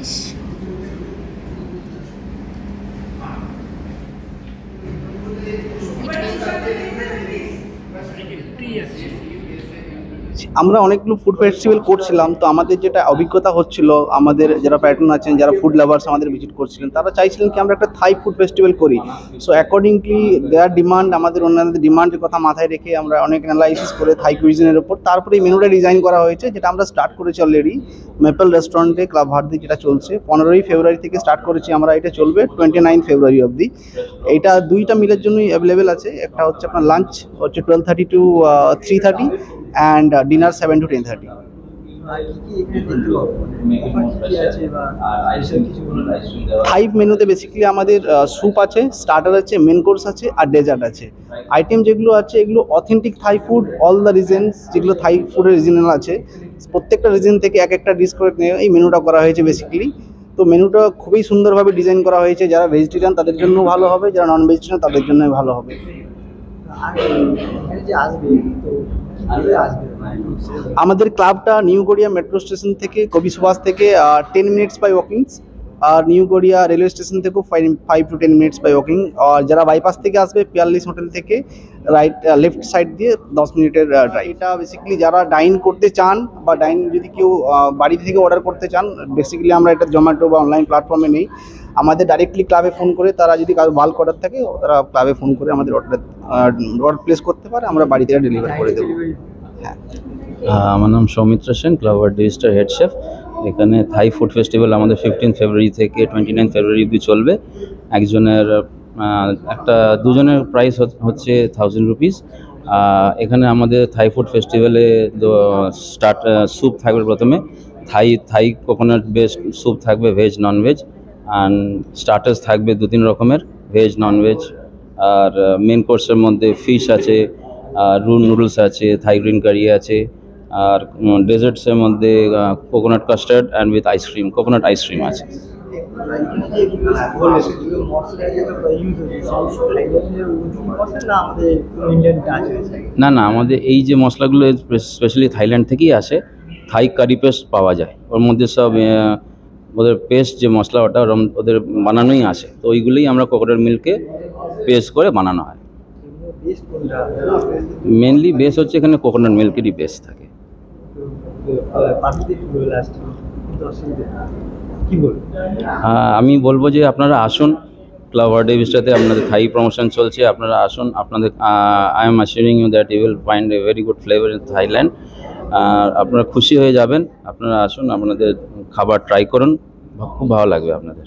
জিনিস। আমরা অনেকগুলো ফুড ফেস্টিভ্যাল করছিলাম, তো আমাদের যেটা অভিজ্ঞতা হচ্ছিল, আমাদের যারা প্যাট্রন আছেন, যারা ফুড লাভার্স আমাদের ভিজিট করছিলেন, তারা চাইছিলেন কি আমরা একটা থাই ফুড ফেস্টিভ্যাল করি। সো অ্যাকর্ডিংলি দেয়ার ডিমান্ড, আমাদের অন্যান্যদের ডিমান্ডের কথা মাথায় রেখে আমরা অনেক অ্যানালাইসিস করে থাই কুইজিনের ওপর তারপরে এই মেনুটা ডিজাইন করা হয়েছে, যেটা আমরা স্টার্ট করেছি অলরেডি মেপল রেস্টুরেন্টে ক্লাব ভারতী, যেটা চলছে 15ই ফেব্রুয়ারি থেকে স্টার্ট করেছি আমরা। এটা চলবে 29 ফেব্রুয়ারি অবধি। এইটা দুইটা মিলের জন্যই অ্যাভেলেবেল আছে। একটা হচ্ছে আপনার লাঞ্চ হচ্ছে 12:30 to 3:30 and dinner 7 to 10:30। Five মেনুতে বেসিক্যালি আমাদের স্যুপ আছে, স্টার্টার আছে, মেন কোর্স আছে আর ডেজার্ট আছে। আইটেম যেগুলো আছে এগুলো authentic Thai food, all the reasons যেগুলো থাই ফুডের রিজনাল আছে, প্রত্যেকটা রিজন থেকে এক একটা ডিশ করে নিয়ে এই মেনুটা করা হয়েছে বেসিক্যালি। তো মেনুটা খুবই সুন্দরভাবে ডিজাইন করা হয়েছে, যারা ভেজিটেরিয়ান তাদের জন্য ভালো হবে, যারা নন ভেজিটেরিয়ান তাদের জন্য ভালো হবে। আমাদের ক্লাবটা নিউ গড়িয়া মেট্রো স্টেশন থেকে, কবি সুভাষ থেকে 10 মিনিটস বাই ওয়াকিংস, আর নিউ গড়িয়া রেলওয়ে স্টেশন থেকেও 5 to 10 মিনিটস বাই ওয়াকিং। আর যারা বাইপাস থেকে আসবে পিয়ারলিস হোটেল থেকে লেফট সাইড দিয়ে 10 মিনিটের ড্রাইভ। এটা বেসিক্যালি যারা ডাইন করতে চান বা ডাইন যদি কেউ বাড়ি থেকে অর্ডার করতে চান, বেসিক্যালি আমরা এটা জোম্যাটো বা অনলাইন প্ল্যাটফর্মে নেই, আমাদের ডাইরেক্টলি ক্লাবে ফোন করে, তারা যদি কারো বাল্ক অর্ডার থাকে তারা ক্লাবে ফোন করে আমাদের অর্ডার প্লেস করতে পারে, আমরা বাড়ি থেকে ডেলিভারি করে দেবো। হ্যাঁ, আমার নাম Soumitra Sen, club Bharati register head chef. এখানে থাই ফুড ফেস্টিভ্যাল আমাদের 15 ফেব্রুয়ারি থেকে 29 ফেব্রুয়ারি অবধি চলবে। একজনের দুজনের প্রাইস হচ্ছে 1000 রুপিস। এখানে আমাদের থাই ফুড ফেস্টিভ্যালে স্যুপ থাকবে প্রথমে, থাই কোকোনাট বেসড স্যুপ থাকবে, veg non veg, and starters থাকবে 2-3 রকমের, ভেজ নন ভেজ। আর মেন কোর্সের মধ্যে ফিশ আছে, নুডলস আছে, থাই গ্রিন কারি আছে, আর ডেজার্টসের মধ্যে coconut custard and with ice cream, coconut ice cream আছে। না না, আমাদের এই যে মশলাগুলো স্পেশালি থাইল্যান্ড থেকেই আসে। থাই কারি পেস্ট পাওয়া যায়, ওর মধ্যে সব ওদের পেস্ট যে মশলা ওটা ওদের বানানোই আসে, তো ওইগুলোই আমরা কোকোনাট মিল্কে পেস্ট করে বানানো হয়। মেনলি বেস হচ্ছে এখানে কোকোনাট মিল্কেরই বেস থাকে। আমি বলবো যে আপনারা আসুন ক্লাব ভারতী ভিস্টাতে, আপনাদের থাই প্রমোশন চলছে, আপনারা আসুন। আপনাদের I am assuring you that you will find a very good flavour in Thailand. আপনারা খুশি হয়ে যাবেন। আপনারা আসুন, আপনাদের খাবার ট্রাই করুন, খুব ভালো লাগবে আপনাদের।